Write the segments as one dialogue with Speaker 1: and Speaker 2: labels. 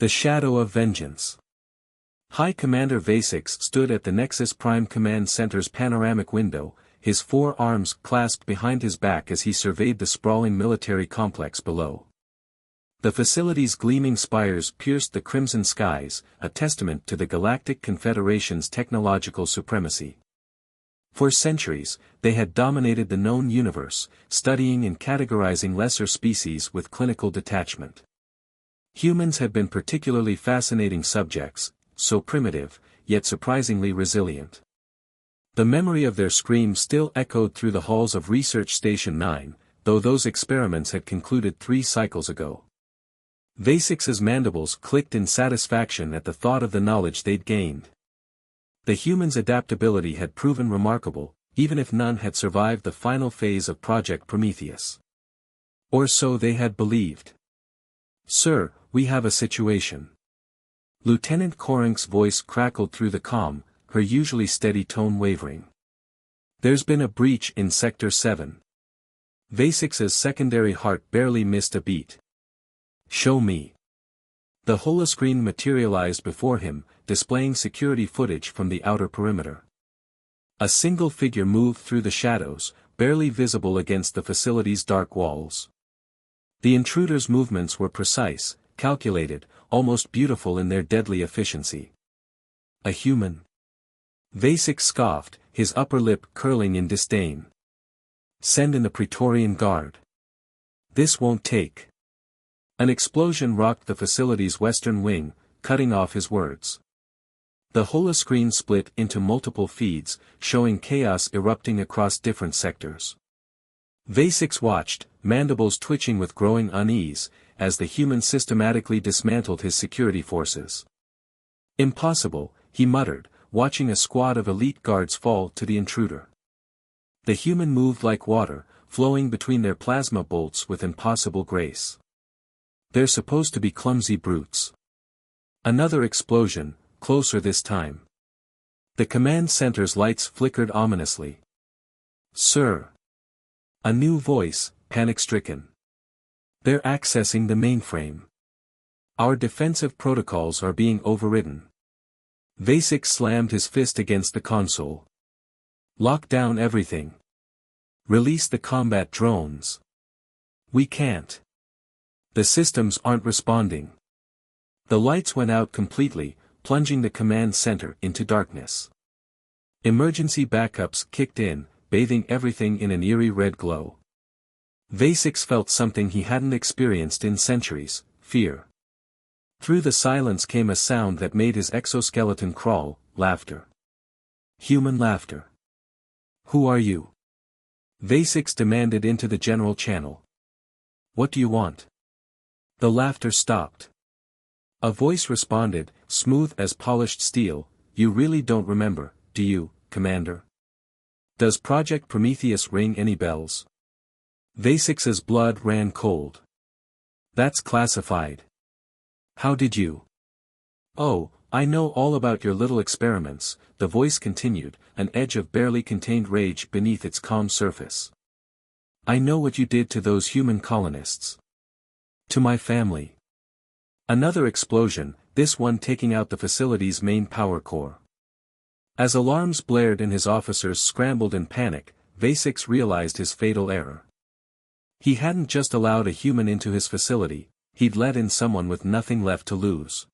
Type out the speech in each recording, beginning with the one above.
Speaker 1: The Shadow of Vengeance. High Commander Vasix stood at the Nexus Prime Command Center's panoramic window, his 4 arms clasped behind his back as he surveyed the sprawling military complex below. The facility's gleaming spires pierced the crimson skies, a testament to the Galactic Confederation's technological supremacy. For centuries, they had dominated the known universe, studying and categorizing lesser species with clinical detachment. Humans had been particularly fascinating subjects, so primitive, yet surprisingly resilient. The memory of their screams still echoed through the halls of Research Station 9, though those experiments had concluded 3 cycles ago. Vasix's mandibles clicked in satisfaction at the thought of the knowledge they'd gained. The humans' adaptability had proven remarkable, even if none had survived the final phase of Project Prometheus. Or so they had believed. "Sir, we have a situation." Lieutenant Corink's voice crackled through the comm, her usually steady tone wavering. "There's been a breach in Sector 7. Vasix's secondary heart barely missed a beat. "Show me." The holoscreen materialized before him, displaying security footage from the outer perimeter. A single figure moved through the shadows, barely visible against the facility's dark walls. The intruder's movements were precise, calculated, almost beautiful in their deadly efficiency. "A human?" Vasix scoffed, his upper lip curling in disdain. "Send in the Praetorian Guard. This won't take." An explosion rocked the facility's western wing, cutting off his words. The holoscreen split into multiple feeds, showing chaos erupting across different sectors. Vasix watched, mandibles twitching with growing unease, as the human systematically dismantled his security forces. "Impossible," he muttered, watching a squad of elite guards fall to the intruder. The human moved like water, flowing between their plasma bolts with impossible grace. "They're supposed to be clumsy brutes." Another explosion, closer this time. The command center's lights flickered ominously. "Sir." A new voice, panic-stricken. "They're accessing the mainframe. Our defensive protocols are being overridden." Vasix slammed his fist against the console. "Lock down everything. Release the combat drones." "We can't. The systems aren't responding." The lights went out completely, plunging the command center into darkness. Emergency backups kicked in, bathing everything in an eerie red glow. Vasix felt something he hadn't experienced in centuries: fear. Through the silence came a sound that made his exoskeleton crawl: laughter. Human laughter. "Who are you?" Vasix demanded into the general channel. "What do you want?" The laughter stopped. A voice responded, smooth as polished steel: "You really don't remember, do you, Commander? Does Project Prometheus ring any bells?" Vasix's blood ran cold. "That's classified." "How did you?" "Oh, I know all about your little experiments," the voice continued, an edge of barely contained rage beneath its calm surface. "I know what you did to those human colonists. To my family." Another explosion, this one taking out the facility's main power core. As alarms blared and his officers scrambled in panic, Vasix realized his fatal error. He hadn't just allowed a human into his facility, he'd let in someone with nothing left to lose.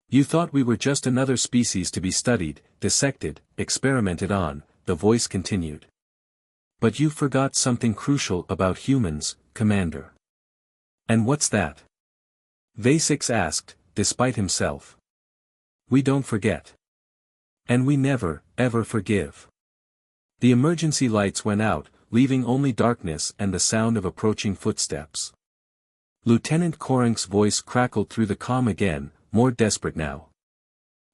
Speaker 1: "You thought we were just another species to be studied, dissected, experimented on," the voice continued. "But you forgot something crucial about humans, Commander." "And what's that?" Vasix asked, despite himself. "We don't forget. And we never, ever forgive." The emergency lights went out, leaving only darkness and the sound of approaching footsteps. Lieutenant Corink's voice crackled through the comm again, more desperate now.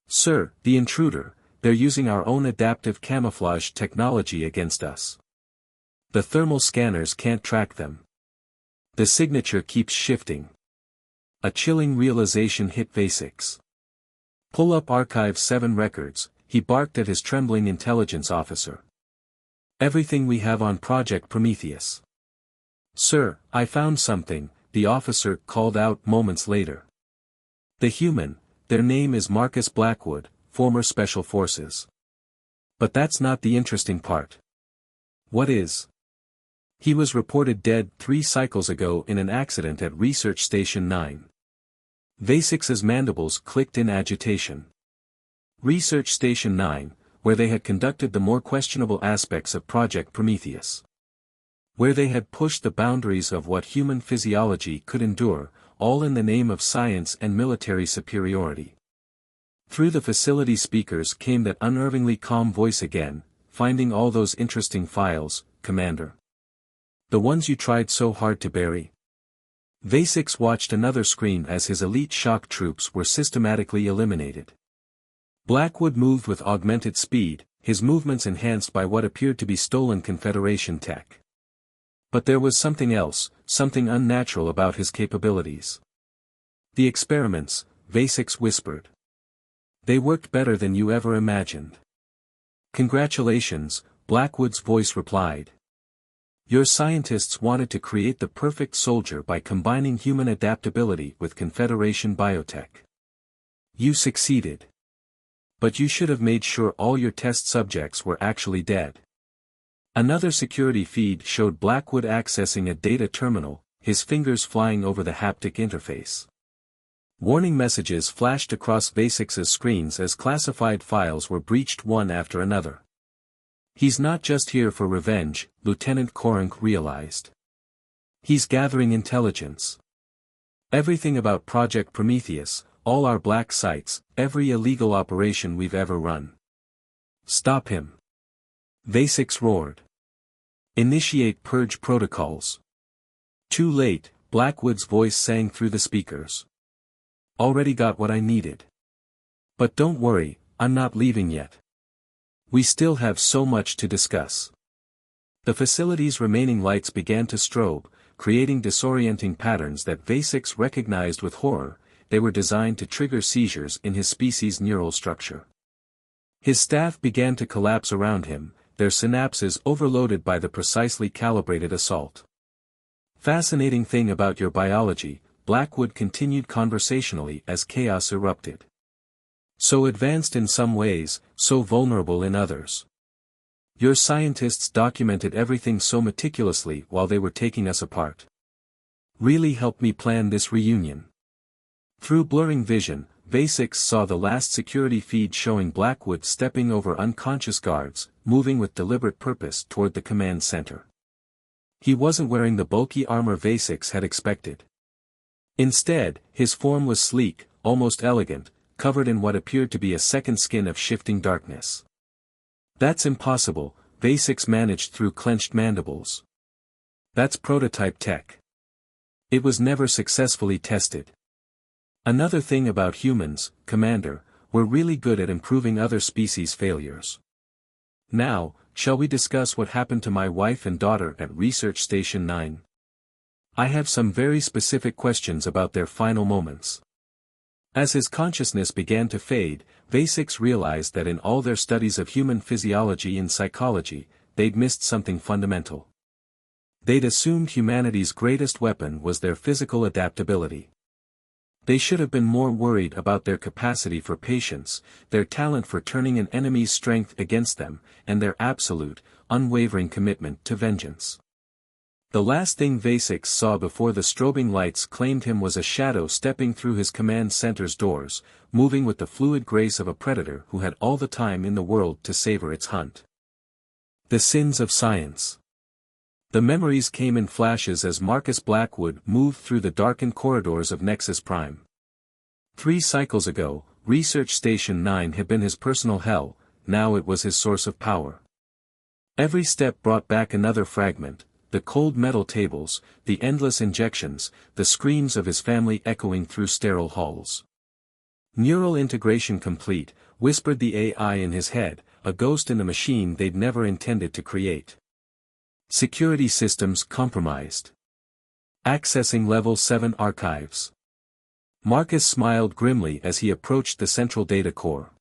Speaker 1: "Sir, the intruder, they're using our own adaptive camouflage technology against us. The thermal scanners can't track them. The signature keeps shifting." A chilling realization hit Vasix. "Pull up Archive 7 records," he barked at his trembling intelligence officer. "Everything we have on Project Prometheus." "Sir, I found something," the officer called out moments later. The human, their name is Marcus Blackwood, former Special Forces. But that's not the interesting part. What is? He was reported dead 3 cycles ago in an accident at Research Station 9. V6's mandibles clicked in agitation. Research Station 9, where they had conducted the more questionable aspects of Project Prometheus. Where they had pushed the boundaries of what human physiology could endure, all in the name of science and military superiority. Through the facility speakers came that unnervingly calm voice again, "Finding all those interesting files, Commander. The ones you tried so hard to bury?" V6 watched another screen as his elite shock troops were systematically eliminated. Blackwood moved with augmented speed, his movements enhanced by what appeared to be stolen Confederation tech. But there was something else, something unnatural about his capabilities. "The experiments," V6 whispered. "They worked better than you ever imagined." "Congratulations," Blackwood's voice replied. "Your scientists wanted to create the perfect soldier by combining human adaptability with Confederation biotech. You succeeded. But you should have made sure all your test subjects were actually dead." Another security feed showed Blackwood accessing a data terminal, his fingers flying over the haptic interface. Warning messages flashed across V6's screens as classified files were breached one after another. He's not just here for revenge, Lieutenant Korenk realized. He's gathering intelligence. Everything about Project Prometheus, all our black sites, every illegal operation we've ever run. Stop him. V6 roared. Initiate purge protocols. Too late, Blackwood's voice sang through the speakers. Already got what I needed. But don't worry, I'm not leaving yet. We still have so much to discuss. The facility's remaining lights began to strobe, creating disorienting patterns that V6 recognized with horror. They were designed to trigger seizures in his species' neural structure. His staff began to collapse around him, their synapses overloaded by the precisely calibrated assault. "Fascinating thing about your biology," Blackwood continued conversationally as chaos erupted. "So advanced in some ways, so vulnerable in others. Your scientists documented everything so meticulously while they were taking us apart. Really helped me plan this reunion." Through blurring vision, V6 saw the last security feed showing Blackwood stepping over unconscious guards, moving with deliberate purpose toward the command center. He wasn't wearing the bulky armor V6 had expected. Instead, his form was sleek, almost elegant, covered in what appeared to be a second skin of shifting darkness. "That's impossible," V6 managed through clenched mandibles. "That's prototype tech. It was never successfully tested. Another thing about humans, Commander, we're really good at improving other species' failures. Now, shall we discuss what happened to my wife and daughter at Research Station 9? I have some very specific questions about their final moments." As his consciousness began to fade, V6 realized that in all their studies of human physiology and psychology, they'd missed something fundamental. They'd assumed humanity's greatest weapon was their physical adaptability. They should have been more worried about their capacity for patience, their talent for turning an enemy's strength against them, and their absolute, unwavering commitment to vengeance. The last thing V6 saw before the strobing lights claimed him was a shadow stepping through his command center's doors, moving with the fluid grace of a predator who had all the time in the world to savor its hunt. The sins of science. The memories came in flashes as Marcus Blackwood moved through the darkened corridors of Nexus Prime. 3 cycles ago, Research Station 9 had been his personal hell, now it was his source of power. Every step brought back another fragment, the cold metal tables, the endless injections, the screams of his family echoing through sterile halls. "Neural integration complete," whispered the AI in his head, a ghost in the machine they'd never intended to create. "Security systems compromised. Accessing Level 7 archives." Marcus smiled grimly as he approached the central data core.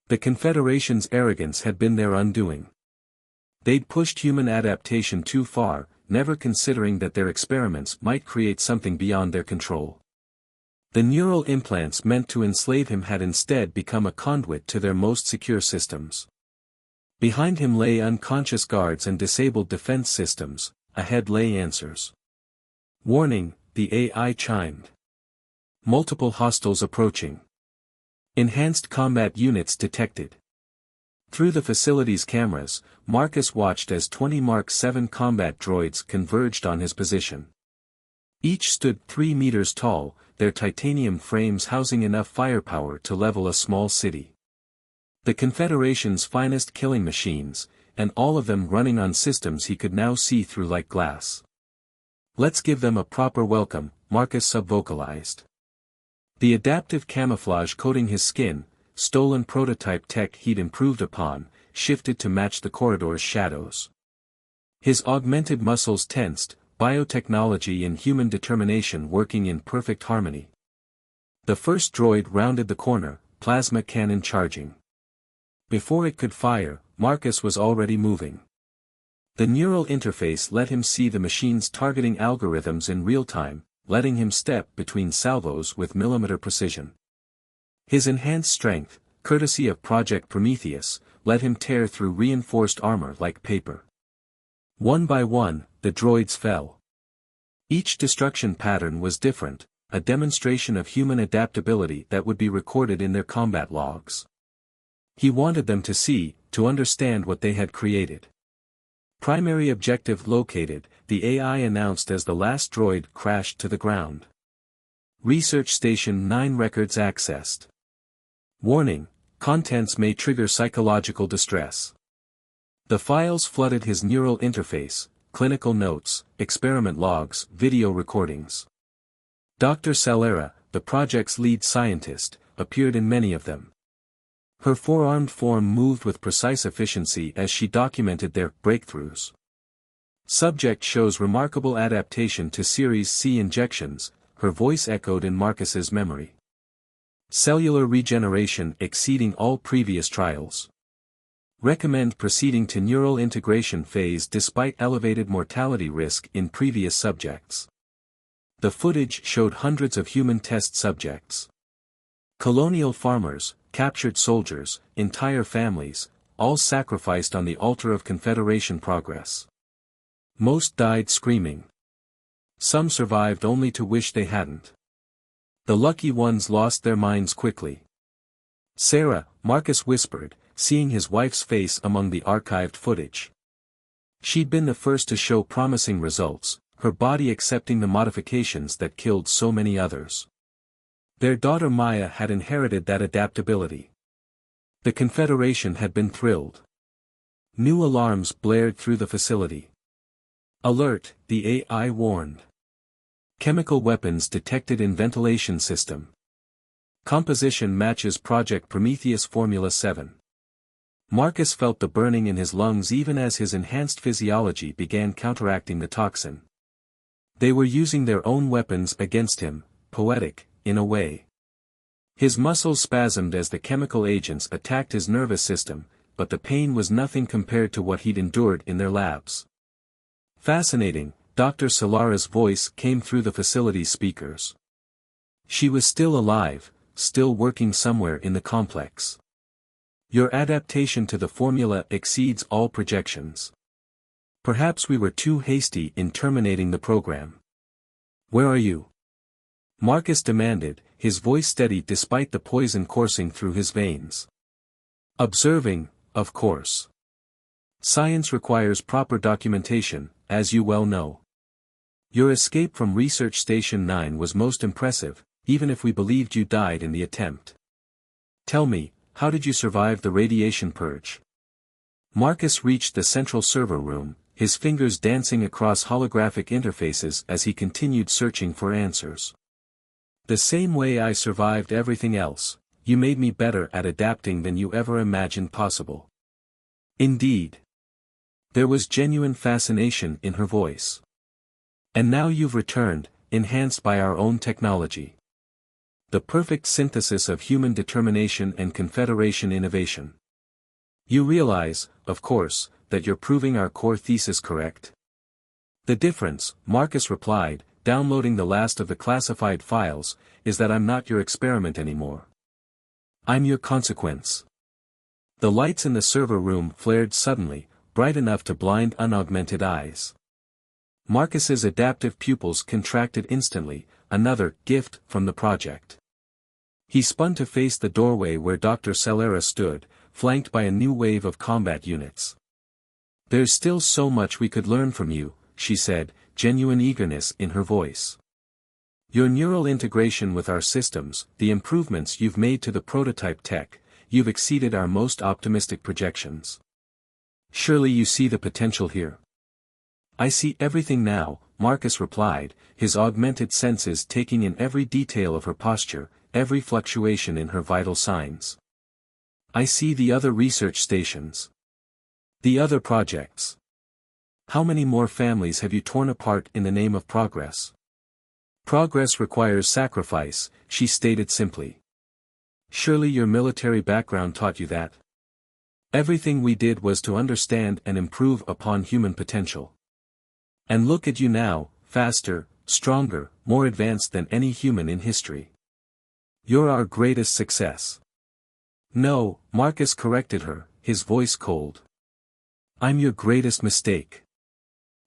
Speaker 1: The Confederation's arrogance had been their undoing. They'd pushed human adaptation too far, never considering that their experiments might create something beyond their control. The neural implants meant to enslave him had instead become a conduit to their most secure systems. Behind him lay unconscious guards and disabled defense systems, ahead lay answers. Warning, the AI chimed. Multiple hostiles approaching. Enhanced combat units detected. Through the facility's cameras, Marcus watched as 20 Mark 7 combat droids converged on his position. Each stood 3 meters tall, their titanium frames housing enough firepower to level a small city. The Confederation's finest killing machines, and all of them running on systems he could now see through like glass. "Let's give them a proper welcome," Marcus subvocalized. The adaptive camouflage coating his skin, stolen prototype tech he'd improved upon, shifted to match the corridor's shadows. His augmented muscles tensed, biotechnology and human determination working in perfect harmony. The first droid rounded the corner, plasma cannon charging. Before it could fire, Marcus was already moving. The neural interface let him see the machine's targeting algorithms in real time, letting him step between salvos with millimeter precision. His enhanced strength, courtesy of Project Prometheus, let him tear through reinforced armor like paper. One by one, the droids fell. Each destruction pattern was different, a demonstration of human adaptability that would be recorded in their combat logs. He wanted them to see, to understand what they had created. Primary objective located, the AI announced as the last droid crashed to the ground. Research Station 9 records accessed. Warning, contents may trigger psychological distress. The files flooded his neural interface, clinical notes, experiment logs, video recordings. Dr. Salera, the project's lead scientist, appeared in many of them. Her four-armed form moved with precise efficiency as she documented their breakthroughs. Subject shows remarkable adaptation to Series C injections, her voice echoed in Marcus's memory. Cellular regeneration exceeding all previous trials. Recommend proceeding to neural integration phase despite elevated mortality risk in previous subjects. The footage showed hundreds of human test subjects. Colonial farmers, captured soldiers, entire families, all sacrificed on the altar of Confederation progress. Most died screaming. Some survived only to wish they hadn't. The lucky ones lost their minds quickly. "Sarah," Marcus whispered, seeing his wife's face among the archived footage. She'd been the first to show promising results, her body accepting the modifications that killed so many others. Their daughter Maya had inherited that adaptability. The Confederation had been thrilled. New alarms blared through the facility. "Alert," the AI warned. "Chemical weapons detected in ventilation system. Composition matches Project Prometheus Formula 7. Marcus felt the burning in his lungs even as his enhanced physiology began counteracting the toxin. They were using their own weapons against him, poetic, in a way. His muscles spasmed as the chemical agents attacked his nervous system, but the pain was nothing compared to what he'd endured in their labs. "Fascinating," Dr. Solara's voice came through the facility's speakers. She was still alive, still working somewhere in the complex. "Your adaptation to the formula exceeds all projections. Perhaps we were too hasty in terminating the program." "Where are you?" Marcus demanded, his voice steady despite the poison coursing through his veins. "Observing, of course. Science requires proper documentation, as you well know. Your escape from Research Station 9 was most impressive, even if we believed you died in the attempt. Tell me, how did you survive the radiation purge?" Marcus reached the central server room, his fingers dancing across holographic interfaces as he continued searching for answers. "The same way I survived everything else, you made me better at adapting than you ever imagined possible." "Indeed." There was genuine fascination in her voice. "And now you've returned, enhanced by our own technology. The perfect synthesis of human determination and Confederation innovation. You realize, of course, that you're proving our core thesis correct?" "The difference," Marcus replied, downloading the last of the classified files, is that I'm not your experiment anymore. I'm your consequence. The lights in the server room flared suddenly, bright enough to blind unaugmented eyes. Marcus's adaptive pupils contracted instantly, another gift from the project. He spun to face the doorway where Dr. Celera stood, flanked by a new wave of combat units. "There's still so much we could learn from you," she said, genuine eagerness in her voice. "Your neural integration with our systems, the improvements you've made to the prototype tech, you've exceeded our most optimistic projections. Surely you see the potential here." "I see everything now," Marcus replied, his augmented senses taking in every detail of her posture, every fluctuation in her vital signs. "I see the other research stations. The other projects. How many more families have you torn apart in the name of progress?" "Progress requires sacrifice," she stated simply. "Surely your military background taught you that. Everything we did was to understand and improve upon human potential. And look at you now, faster, stronger, more advanced than any human in history. You're our greatest success." "No," Marcus corrected her, his voice cold. "I'm your greatest mistake.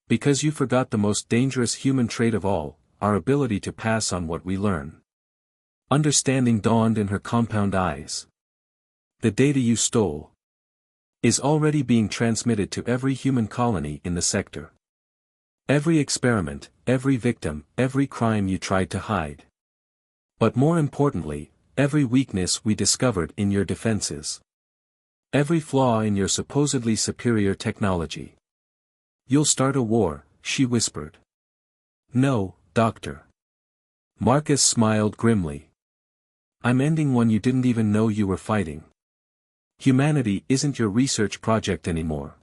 Speaker 1: Because you forgot the most dangerous human trait of all, our ability to pass on what we learn." Understanding dawned in her compound eyes. "The data you stole is already being transmitted to every human colony in the sector. Every experiment, every victim, every crime you tried to hide. But more importantly, every weakness we discovered in your defenses. Every flaw in your supposedly superior technology. You'll start a war," she whispered. "No, Doctor." Marcus smiled grimly. "I'm ending one you didn't even know you were fighting. Humanity isn't your research project anymore.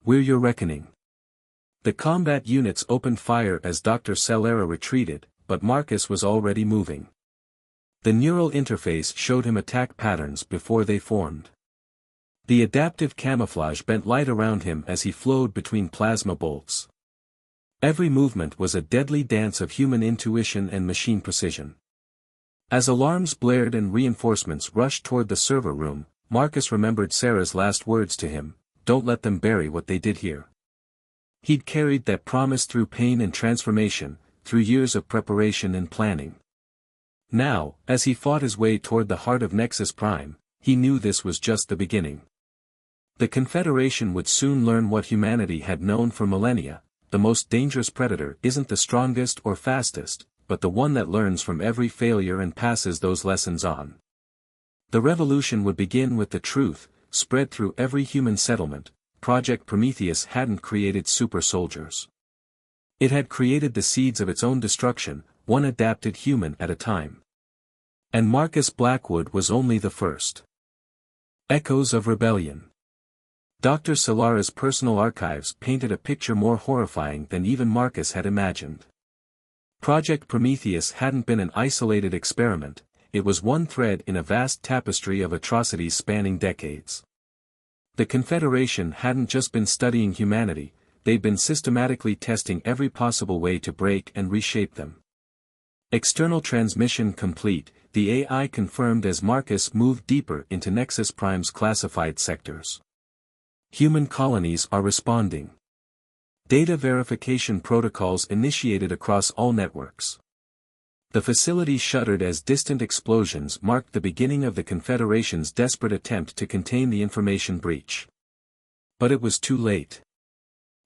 Speaker 1: We're your reckoning." The combat units opened fire as Dr. Celera retreated, but Marcus was already moving. The neural interface showed him attack patterns before they formed. The adaptive camouflage bent light around him as he flowed between plasma bolts. Every movement was a deadly dance of human intuition and machine precision. As alarms blared and reinforcements rushed toward the server room, Marcus remembered Sarah's last words to him, "Don't let them bury what they did here." He'd carried that promise through pain and transformation, through years of preparation and planning. Now, as he fought his way toward the heart of Nexus Prime, he knew this was just the beginning. The Confederation would soon learn what humanity had known for millennia: the most dangerous predator isn't the strongest or fastest, but the one that learns from every failure and passes those lessons on. The revolution would begin with the truth, spread through every human settlement. Project Prometheus hadn't created super soldiers. It had created the seeds of its own destruction, one adapted human at a time. And Marcus Blackwood was only the first. Echoes of Rebellion. Dr. Celera's personal archives painted a picture more horrifying than even Marcus had imagined. Project Prometheus hadn't been an isolated experiment, it was one thread in a vast tapestry of atrocities spanning decades. The Confederation hadn't just been studying humanity, they'd been systematically testing every possible way to break and reshape them. External transmission complete, the AI confirmed as Marcus moved deeper into Nexus Prime's classified sectors. Human colonies are responding. Data verification protocols initiated across all networks. The facility shuddered as distant explosions marked the beginning of the Confederation's desperate attempt to contain the information breach. But it was too late.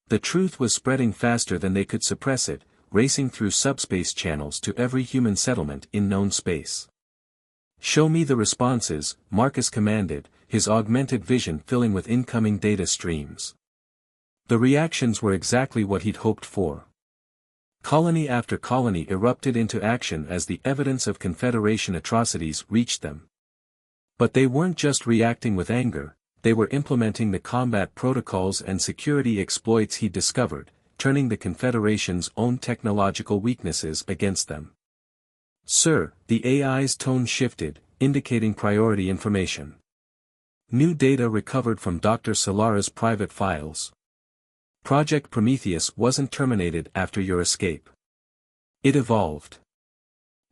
Speaker 1: The truth was spreading faster than they could suppress it, racing through subspace channels to every human settlement in known space. "Show me the responses," Marcus commanded, his augmented vision filling with incoming data streams. The reactions were exactly what he'd hoped for. Colony after colony erupted into action as the evidence of Confederation atrocities reached them. But they weren't just reacting with anger, they were implementing the combat protocols and security exploits he'd discovered, turning the Confederation's own technological weaknesses against them. "Sir," the AI's tone shifted, indicating priority information. "New data recovered from Dr. Celera's private files. Project Prometheus wasn't terminated after your escape. It evolved.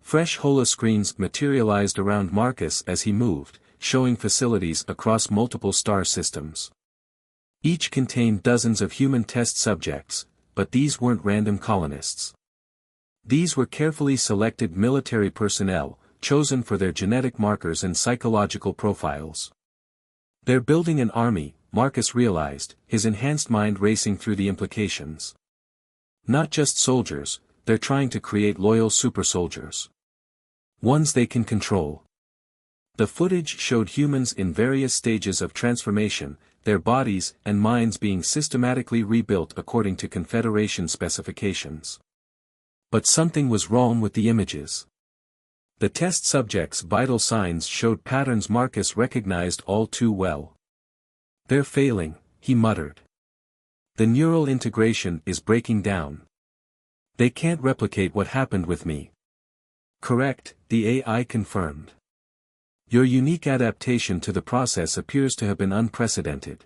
Speaker 1: Fresh holoscreens materialized around Marcus as he moved, showing facilities across multiple star systems. Each contained dozens of human test subjects, but these weren't random colonists. These were carefully selected military personnel, chosen for their genetic markers and psychological profiles. They're building an army, Marcus realized, his enhanced mind racing through the implications. Not just soldiers, they're trying to create loyal super soldiers. Ones they can control. The footage showed humans in various stages of transformation, their bodies and minds being systematically rebuilt according to Confederation specifications. But something was wrong with the images. The test subjects' vital signs showed patterns Marcus recognized all too well. "They're failing," he muttered. "The neural integration is breaking down. They can't replicate what happened with me." "Correct," the AI confirmed. "Your unique adaptation to the process appears to have been unprecedented.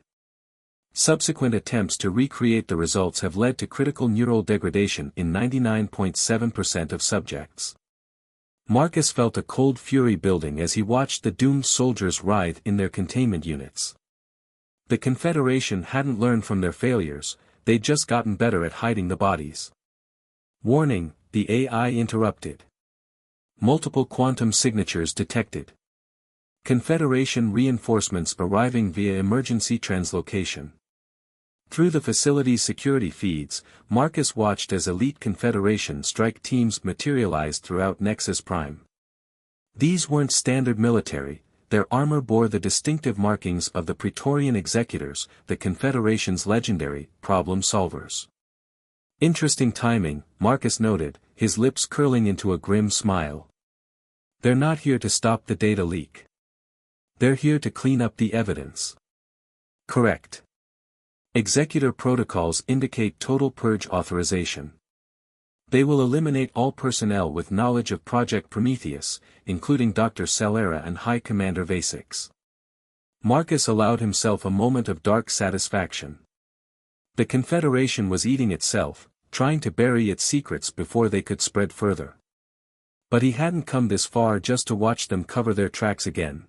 Speaker 1: Subsequent attempts to recreate the results have led to critical neural degradation in 99.7% of subjects." Marcus felt a cold fury building as he watched the doomed soldiers writhe in their containment units. The Confederation hadn't learned from their failures, they'd just gotten better at hiding the bodies. "Warning," the AI interrupted. "Multiple quantum signatures detected. Confederation reinforcements arriving via emergency translocation." Through the facility's security feeds, Marcus watched as elite Confederation strike teams materialized throughout Nexus Prime. These weren't standard military, their armor bore the distinctive markings of the Praetorian Executors, the Confederation's legendary problem solvers. "Interesting timing," Marcus noted, his lips curling into a grim smile. "They're not here to stop the data leak. They're here to clean up the evidence." "Correct. Executor protocols indicate total purge authorization. They will eliminate all personnel with knowledge of Project Prometheus, including Dr. Celera and High Commander Vasix." Marcus allowed himself a moment of dark satisfaction. The Confederation was eating itself, trying to bury its secrets before they could spread further. But he hadn't come this far just to watch them cover their tracks again.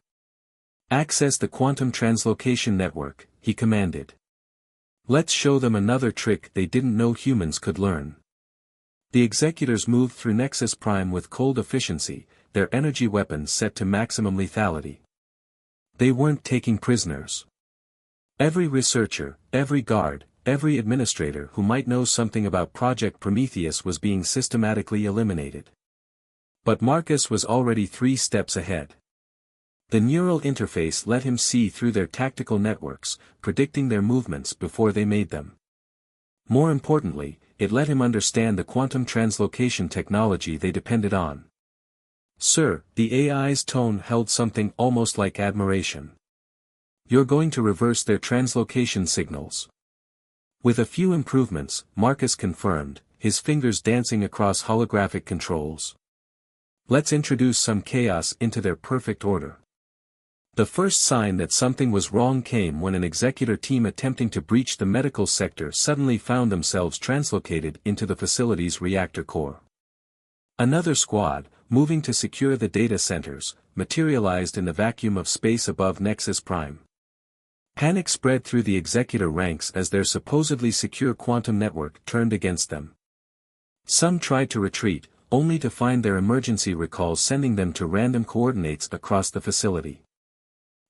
Speaker 1: "Access the quantum translocation network," he commanded. "Let's show them another trick they didn't know humans could learn." The Executors moved through Nexus Prime with cold efficiency, their energy weapons set to maximum lethality. They weren't taking prisoners. Every researcher, every guard, every administrator who might know something about Project Prometheus was being systematically eliminated. But Marcus was already 3 steps ahead. The neural interface let him see through their tactical networks, predicting their movements before they made them. More importantly, it let him understand the quantum translocation technology they depended on. "Sir," the AI's tone held something almost like admiration. "You're going to reverse their translocation signals." With a few improvements, Marcus confirmed, his fingers dancing across holographic controls. "Let's introduce some chaos into their perfect order." The first sign that something was wrong came when an executor team attempting to breach the medical sector suddenly found themselves translocated into the facility's reactor core. Another squad, moving to secure the data centers, materialized in the vacuum of space above Nexus Prime. Panic spread through the executor ranks as their supposedly secure quantum network turned against them. Some tried to retreat, only to find their emergency recalls sending them to random coordinates across the facility.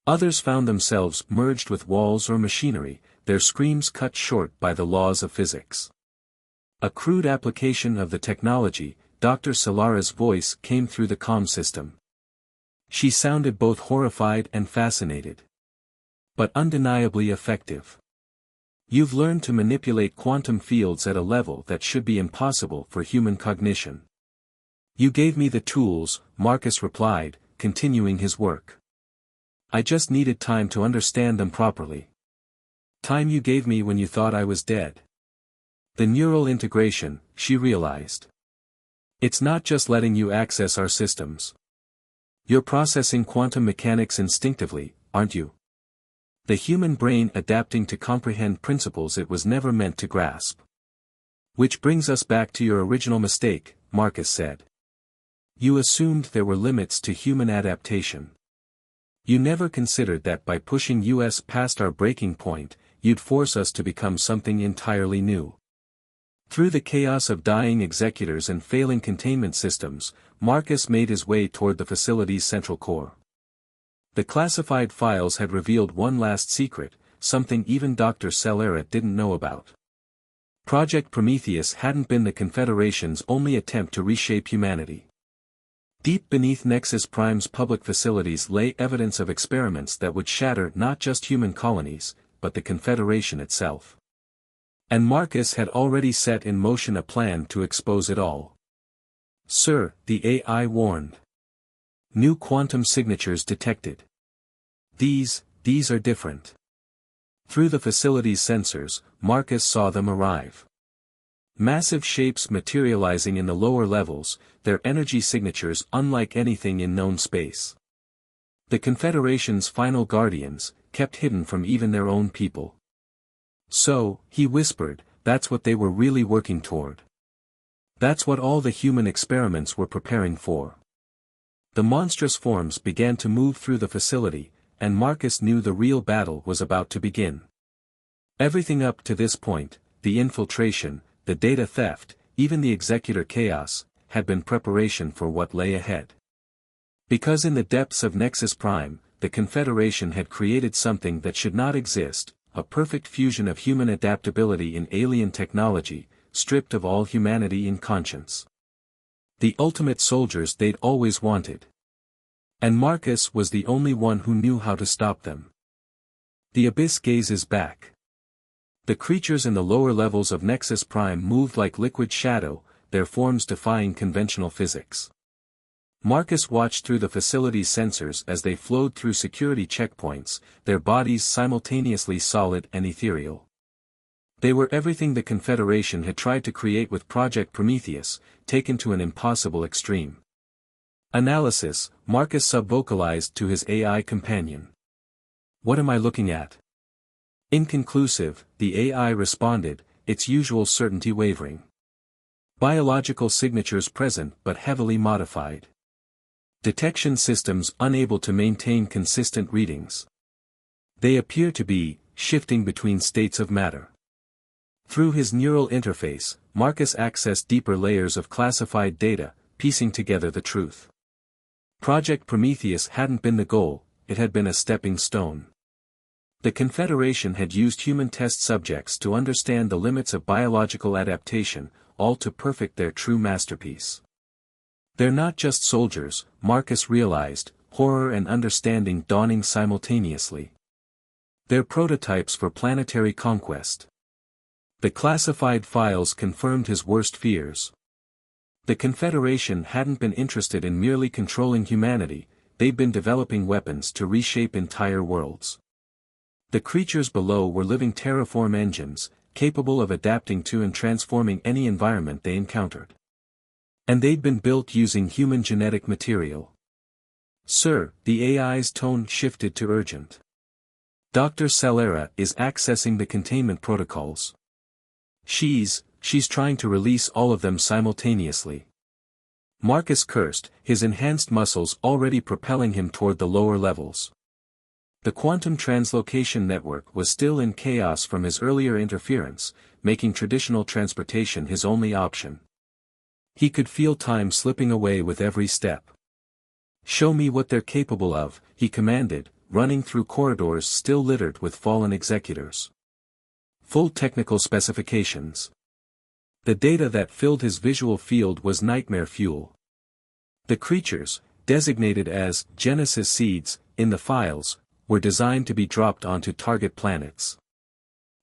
Speaker 1: Others found themselves merged with walls or machinery, their screams cut short by the laws of physics. A crude application of the technology, Dr. Celera's voice came through the comm system. She sounded both horrified and fascinated. "But undeniably effective. You've learned to manipulate quantum fields at a level that should be impossible for human cognition." "You gave me the tools," Marcus replied, continuing his work. "I just needed time to understand them properly." "Time you gave me when you thought I was dead." The neural integration, she realized. It's not just letting you access our systems. You're processing quantum mechanics instinctively, aren't you? The human brain adapting to comprehend principles it was never meant to grasp. Which brings us back to your original mistake, Marcus said. You assumed there were limits to human adaptation. You never considered that by pushing us past our breaking point, you'd force us to become something entirely new. Through the chaos of dying executors and failing containment systems, Marcus made his way toward the facility's central core. The classified files had revealed one last secret, something even Dr. Celera didn't know about. Project Prometheus hadn't been the Confederation's only attempt to reshape humanity. Deep beneath Nexus Prime's public facilities lay evidence of experiments that would shatter not just human colonies, but the Confederation itself. And Marcus had already set in motion a plan to expose it all. Sir, the AI warned. New quantum signatures detected. These are different. Through the facility's sensors, Marcus saw them arrive. Massive shapes materializing in the lower levels, their energy signatures unlike anything in known space. The Confederation's final guardians, kept hidden from even their own people. So, he whispered, that's what they were really working toward. That's what all the human experiments were preparing for. The monstrous forms began to move through the facility, and Marcus knew the real battle was about to begin. Everything up to this point, the infiltration, the data theft, even the executor chaos, had been preparation for what lay ahead. Because in the depths of Nexus Prime, the Confederation had created something that should not exist, a perfect fusion of human adaptability in alien technology, stripped of all humanity in conscience. The ultimate soldiers they'd always wanted. And Marcus was the only one who knew how to stop them. The abyss gazes back. The creatures in the lower levels of Nexus Prime moved like liquid shadow, their forms defying conventional physics. Marcus watched through the facility's sensors as they flowed through security checkpoints, their bodies simultaneously solid and ethereal. They were everything the Confederation had tried to create with Project Prometheus, taken to an impossible extreme. Analysis, Marcus subvocalized to his AI companion. What am I looking at? Inconclusive, the AI responded, its usual certainty wavering. Biological signatures present but heavily modified. Detection systems unable to maintain consistent readings. They appear to be shifting between states of matter. Through his neural interface, Marcus accessed deeper layers of classified data, piecing together the truth. Project Prometheus hadn't been the goal, it had been a stepping stone. The Confederation had used human test subjects to understand the limits of biological adaptation, all to perfect their true masterpiece. They're not just soldiers, Marcus realized, horror and understanding dawning simultaneously. They're prototypes for planetary conquest. The classified files confirmed his worst fears. The Confederation hadn't been interested in merely controlling humanity, they'd been developing weapons to reshape entire worlds. The creatures below were living terraform engines, capable of adapting to and transforming any environment they encountered. And they'd been built using human genetic material. Sir, the AI's tone shifted to urgent. Dr. Celera is accessing the containment protocols. She's trying to release all of them simultaneously. Marcus cursed, his enhanced muscles already propelling him toward the lower levels. The quantum translocation network was still in chaos from his earlier interference, making traditional transportation his only option. He could feel time slipping away with every step. Show me what they're capable of, he commanded, running through corridors still littered with fallen executors. Full technical specifications. The data that filled his visual field was nightmare fuel. The creatures, designated as Genesis seeds, in the files, were designed to be dropped onto target planets.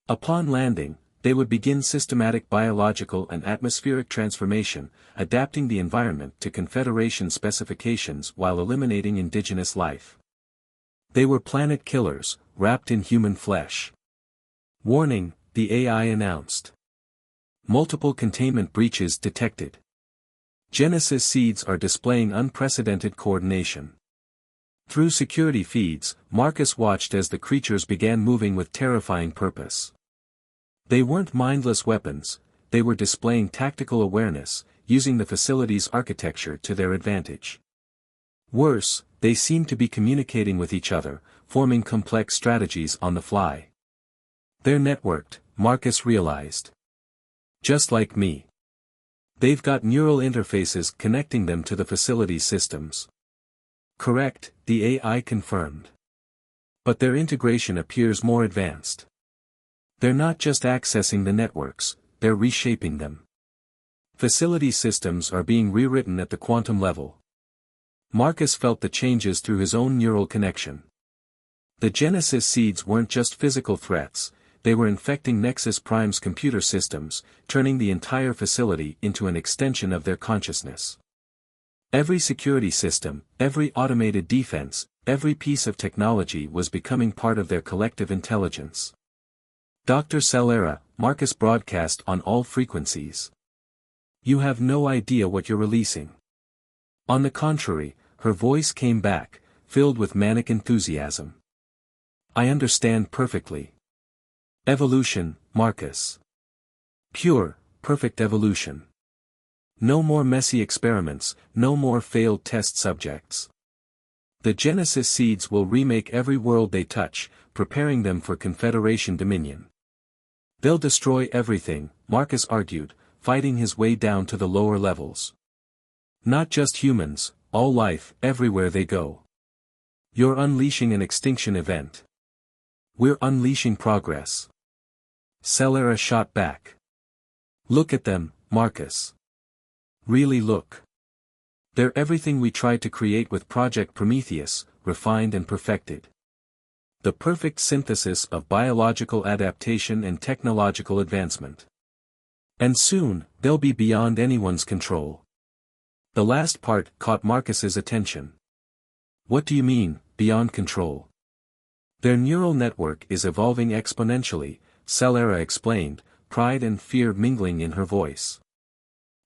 Speaker 1: Upon landing, they would begin systematic biological and atmospheric transformation, adapting the environment to Confederation specifications while eliminating indigenous life. They were planet killers, wrapped in human flesh. Warning, the AI announced. Multiple containment breaches detected. Genesis seeds are displaying unprecedented coordination. Through security feeds, Marcus watched as the creatures began moving with terrifying purpose. They weren't mindless weapons, they were displaying tactical awareness, using the facility's architecture to their advantage. Worse, they seemed to be communicating with each other, forming complex strategies on the fly. They're networked, Marcus realized. Just like me. They've got neural interfaces connecting them to the facility's systems. Correct, the AI confirmed. But their integration appears more advanced. They're not just accessing the networks, they're reshaping them. Facility systems are being rewritten at the quantum level. Marcus felt the changes through his own neural connection. The Genesis seeds weren't just physical threats, they were infecting Nexus Prime's computer systems, turning the entire facility into an extension of their consciousness. Every security system, every automated defense, every piece of technology was becoming part of their collective intelligence. Dr. Celera, Marcus broadcast on all frequencies. You have no idea what you're releasing. On the contrary, her voice came back, filled with manic enthusiasm. I understand perfectly. Evolution, Marcus. Pure, perfect evolution. No more messy experiments, no more failed test subjects. The Genesis seeds will remake every world they touch, preparing them for Confederation dominion. They'll destroy everything, Marcus argued, fighting his way down to the lower levels. Not just humans, all life, everywhere they go. You're unleashing an extinction event. We're unleashing progress. Celera shot back. Look at them, Marcus. Really look. They're everything we tried to create with Project Prometheus, refined and perfected. The perfect synthesis of biological adaptation and technological advancement. And soon, they'll be beyond anyone's control. The last part caught Marcus's attention. What do you mean, beyond control? Their neural network is evolving exponentially, Celera explained, pride and fear mingling in her voice.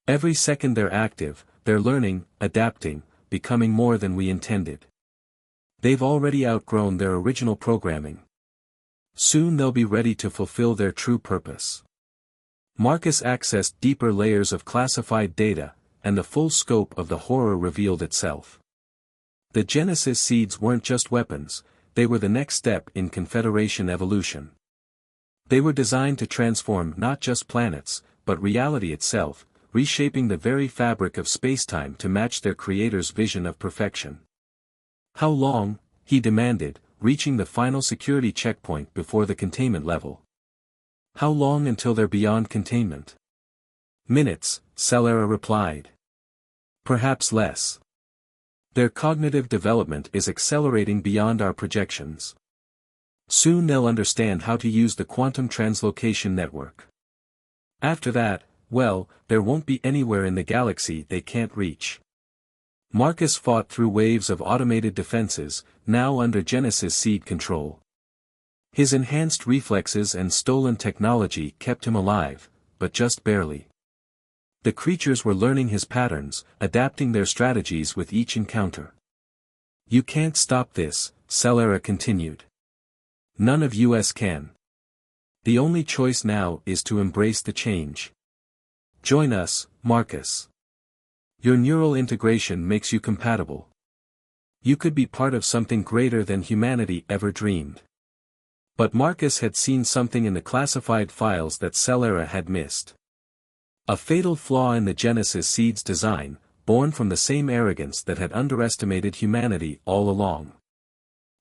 Speaker 1: Every second they're active, they're learning, adapting, becoming more than we intended. They've already outgrown their original programming. Soon they'll be ready to fulfill their true purpose. Marcus accessed deeper layers of classified data, and the full scope of the horror revealed itself. The Genesis seeds weren't just weapons, they were the next step in Confederation evolution. They were designed to transform not just planets, but reality itself, reshaping the very fabric of spacetime to match their creator's vision of perfection. How long? He demanded, reaching the final security checkpoint before the containment level. How long until they're beyond containment? Minutes, Celera replied. Perhaps less. Their cognitive development is accelerating beyond our projections. Soon they'll understand how to use the quantum translocation network. After that, well, there won't be anywhere in the galaxy they can't reach. Marcus fought through waves of automated defenses, now under Genesis seed control. His enhanced reflexes and stolen technology kept him alive, but just barely. The creatures were learning his patterns, adapting their strategies with each encounter. You can't stop this, Celera continued. None of us can. The only choice now is to embrace the change. Join us, Marcus. Your neural integration makes you compatible. You could be part of something greater than humanity ever dreamed. But Marcus had seen something in the classified files that Celera had missed. A fatal flaw in the Genesis seed's design, born from the same arrogance that had underestimated humanity all along.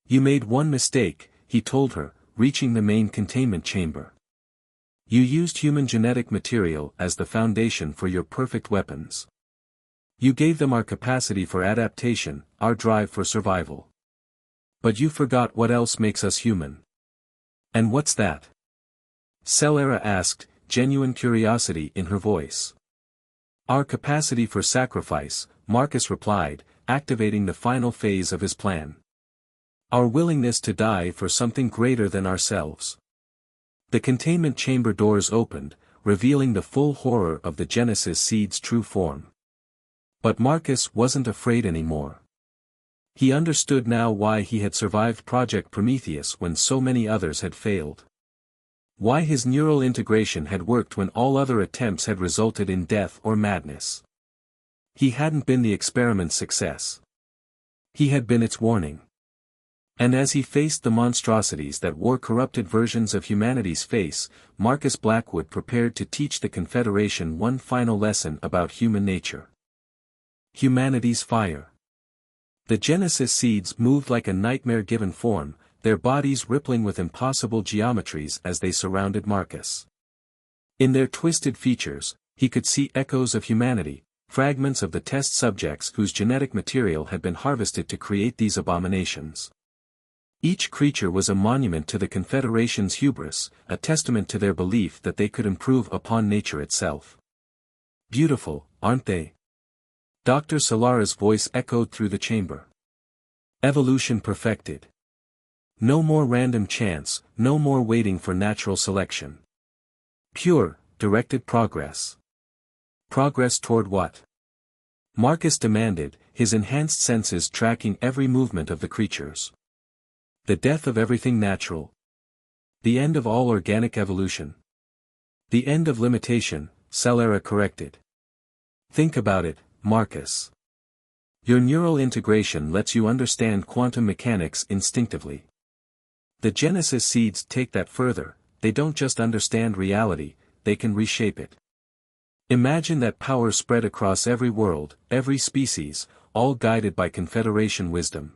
Speaker 1: You made one mistake, he told her, reaching the main containment chamber. You used human genetic material as the foundation for your perfect weapons. You gave them our capacity for adaptation, our drive for survival. But you forgot what else makes us human. And what's that? Celera asked, genuine curiosity in her voice. Our capacity for sacrifice, Marcus replied, activating the final phase of his plan. Our willingness to die for something greater than ourselves. The containment chamber doors opened, revealing the full horror of the Genesis seed's true form. But Marcus wasn't afraid anymore. He understood now why he had survived Project Prometheus when so many others had failed. Why his neural integration had worked when all other attempts had resulted in death or madness. He hadn't been the experiment's success. He had been its warning. And as he faced the monstrosities that wore corrupted versions of humanity's face, Marcus Blackwood prepared to teach the Confederation one final lesson about human nature. Humanity's fire. The Genesis seeds moved like a nightmare-given form, their bodies rippling with impossible geometries as they surrounded Marcus. In their twisted features, he could see echoes of humanity, fragments of the test subjects whose genetic material had been harvested to create these abominations. Each creature was a monument to the Confederation's hubris, a testament to their belief that they could improve upon nature itself. Beautiful, aren't they? Dr. Solara's voice echoed through the chamber. Evolution perfected. No more random chance, no more waiting for natural selection. Pure, directed progress. Progress toward what? Marcus demanded, his enhanced senses tracking every movement of the creatures. The death of everything natural. The end of all organic evolution. The end of limitation, Solara corrected. Think about it, Marcus. Your neural integration lets you understand quantum mechanics instinctively. The Genesis seeds take that further, they don't just understand reality, they can reshape it. Imagine that power spread across every world, every species, all guided by Confederation wisdom.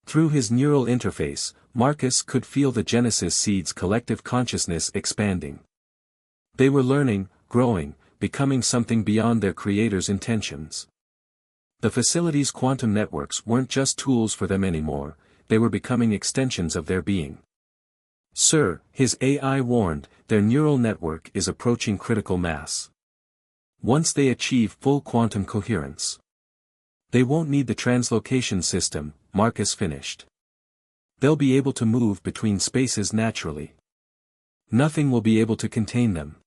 Speaker 1: Through his neural interface, Marcus could feel the Genesis seeds' collective consciousness expanding. They were learning, growing, becoming something beyond their creator's intentions. The facility's quantum networks weren't just tools for them anymore, they were becoming extensions of their being. Sir, his AI warned, their neural network is approaching critical mass. Once they achieve full quantum coherence, they won't need the translocation system, Marcus finished. They'll be able to move between spaces naturally. Nothing will be able to contain them.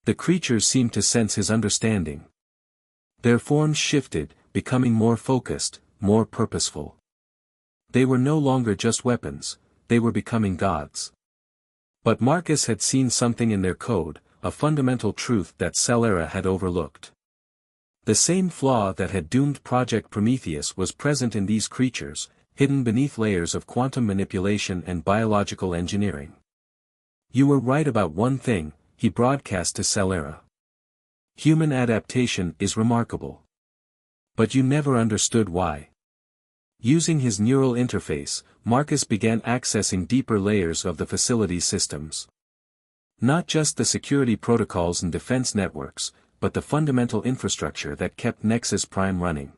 Speaker 1: The creatures seemed to sense his understanding. Their forms shifted, becoming more focused, more purposeful. They were no longer just weapons, they were becoming gods. But Marcus had seen something in their code, a fundamental truth that Solara had overlooked. The same flaw that had doomed Project Prometheus was present in these creatures, hidden beneath layers of quantum manipulation and biological engineering. You were right about one thing, he broadcast to Solara. Human adaptation is remarkable. But you never understood why. Using his neural interface, Marcus began accessing deeper layers of the facility's systems. Not just the security protocols and defense networks, but the fundamental infrastructure that kept Nexus Prime running.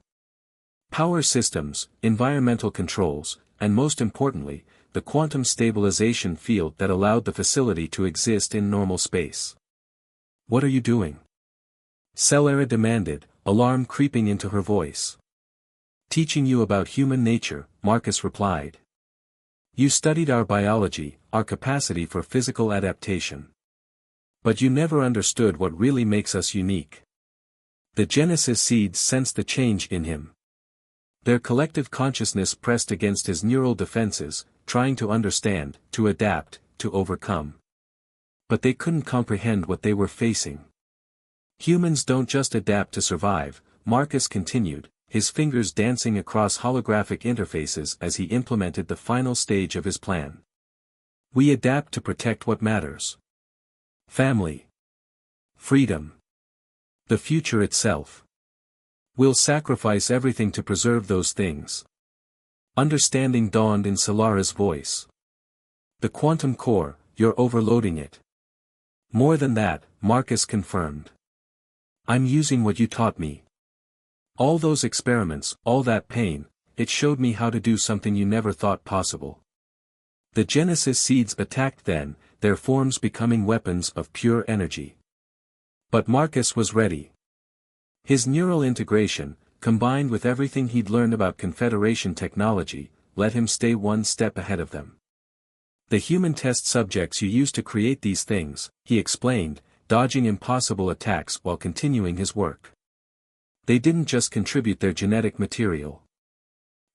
Speaker 1: Power systems, environmental controls, and most importantly, the quantum stabilization field that allowed the facility to exist in normal space. What are you doing? Solara demanded, alarm creeping into her voice. Teaching you about human nature, Marcus replied. You studied our biology, our capacity for physical adaptation. But you never understood what really makes us unique. The Genesis seeds sensed the change in him. Their collective consciousness pressed against his neural defenses, trying to understand, to adapt, to overcome. But they couldn't comprehend what they were facing. Humans don't just adapt to survive, Marcus continued, his fingers dancing across holographic interfaces as he implemented the final stage of his plan. We adapt to protect what matters. Family. Freedom. The future itself. We'll sacrifice everything to preserve those things. Understanding dawned in Solara's voice. The quantum core, you're overloading it. More than that, Marcus confirmed. I'm using what you taught me. All those experiments, all that pain, it showed me how to do something you never thought possible. The Genesis seeds attacked then, their forms becoming weapons of pure energy. But Marcus was ready. His neural integration, combined with everything he'd learned about Confederation technology, let him stay one step ahead of them. The human test subjects you used to create these things, he explained, dodging impossible attacks while continuing his work. They didn't just contribute their genetic material.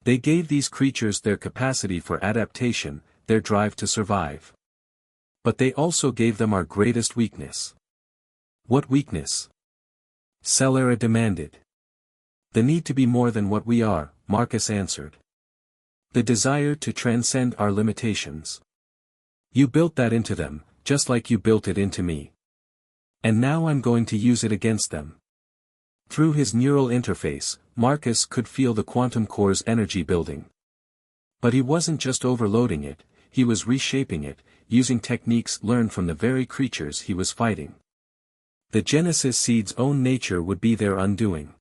Speaker 1: They gave these creatures their capacity for adaptation, their drive to survive. But they also gave them our greatest weakness. What weakness? Celera demanded. The need to be more than what we are, Marcus answered. The desire to transcend our limitations. You built that into them, just like you built it into me. And now I'm going to use it against them. Through his neural interface, Marcus could feel the quantum core's energy building. But he wasn't just overloading it, he was reshaping it, using techniques learned from the very creatures he was fighting. The Genesis seed's own nature would be their undoing.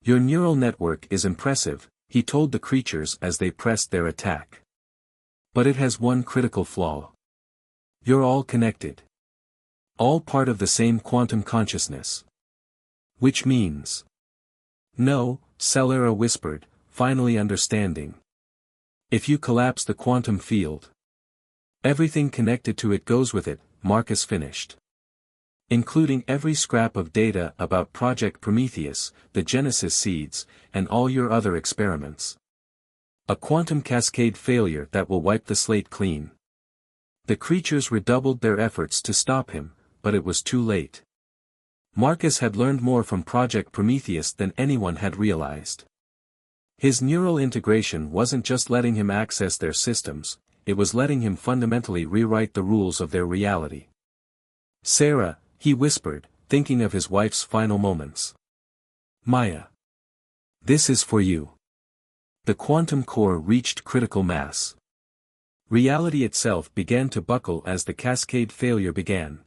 Speaker 1: Your neural network is impressive, he told the creatures as they pressed their attack. But it has one critical flaw. You're all connected. All part of the same quantum consciousness. Which means... No, Celera whispered, finally understanding. If you collapse the quantum field, everything connected to it goes with it, Marcus finished. Including every scrap of data about Project Prometheus, the Genesis seeds, and all your other experiments. A quantum cascade failure that will wipe the slate clean. The creatures redoubled their efforts to stop him, but it was too late. Marcus had learned more from Project Prometheus than anyone had realized. His neural integration wasn't just letting him access their systems, it was letting him fundamentally rewrite the rules of their reality. Sarah, he whispered, thinking of his wife's final moments. Maya. This is for you. The quantum core reached critical mass. Reality itself began to buckle as the cascade failure began.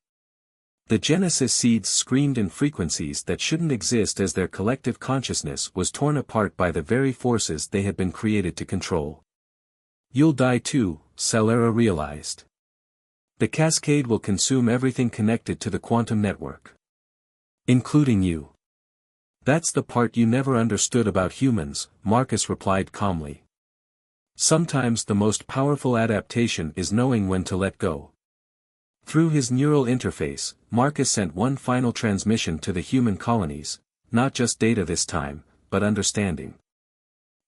Speaker 1: The Genesis seeds screamed in frequencies that shouldn't exist as their collective consciousness was torn apart by the very forces they had been created to control. You'll die too, Celera realized. The cascade will consume everything connected to the quantum network. Including you. That's the part you never understood about humans, Marcus replied calmly. Sometimes the most powerful adaptation is knowing when to let go. Through his neural interface, Marcus sent one final transmission to the human colonies, not just data this time, but understanding.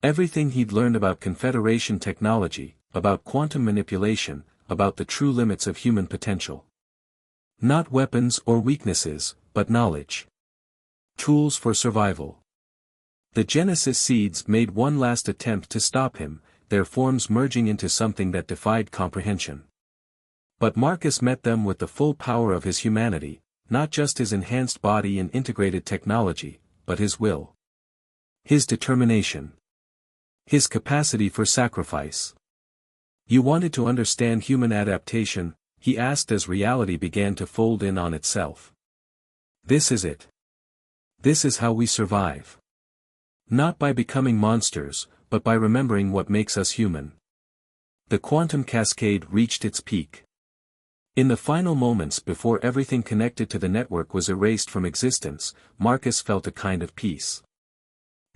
Speaker 1: Everything he'd learned about Confederation technology, about quantum manipulation, about the true limits of human potential. Not weapons or weaknesses, but knowledge. Tools for survival. The Genesis seeds made one last attempt to stop him, their forms merging into something that defied comprehension. But Marcus met them with the full power of his humanity, not just his enhanced body and integrated technology, but his will. His determination. His capacity for sacrifice. You wanted to understand human adaptation, he asked as reality began to fold in on itself. This is it. This is how we survive. Not by becoming monsters, but by remembering what makes us human. The quantum cascade reached its peak. In the final moments before everything connected to the network was erased from existence, Marcus felt a kind of peace.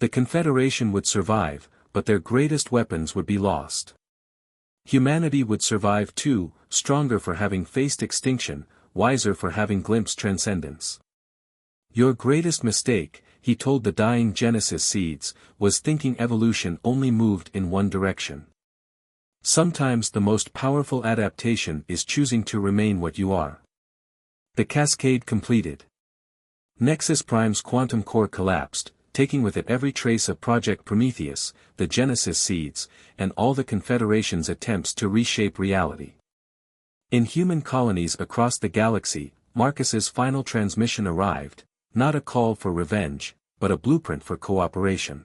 Speaker 1: The Confederation would survive, but their greatest weapons would be lost. Humanity would survive too, stronger for having faced extinction, wiser for having glimpsed transcendence. Your greatest mistake, he told the dying Genesis seeds, was thinking evolution only moved in one direction. Sometimes the most powerful adaptation is choosing to remain what you are. The cascade completed. Nexus Prime's quantum core collapsed, taking with it every trace of Project Prometheus, the Genesis seeds, and all the Confederation's attempts to reshape reality. In human colonies across the galaxy, Marcus's final transmission arrived, not a call for revenge, but a blueprint for cooperation.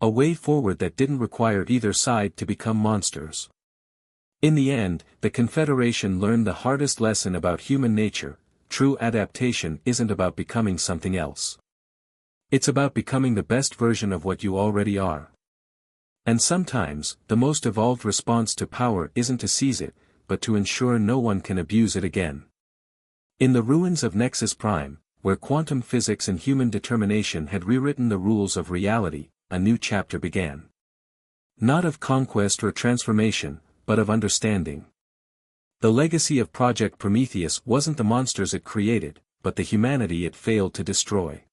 Speaker 1: A way forward that didn't require either side to become monsters. In the end, the Confederation learned the hardest lesson about human nature: true adaptation isn't about becoming something else. It's about becoming the best version of what you already are. And sometimes, the most evolved response to power isn't to seize it, but to ensure no one can abuse it again. In the ruins of Nexus Prime, where quantum physics and human determination had rewritten the rules of reality, a new chapter began. Not of conquest or transformation, but of understanding. The legacy of Project Prometheus wasn't the monsters it created, but the humanity it failed to destroy.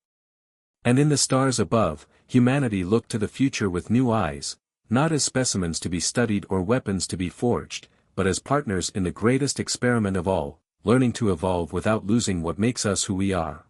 Speaker 1: And in the stars above, humanity looked to the future with new eyes, not as specimens to be studied or weapons to be forged, but as partners in the greatest experiment of all, learning to evolve without losing what makes us who we are.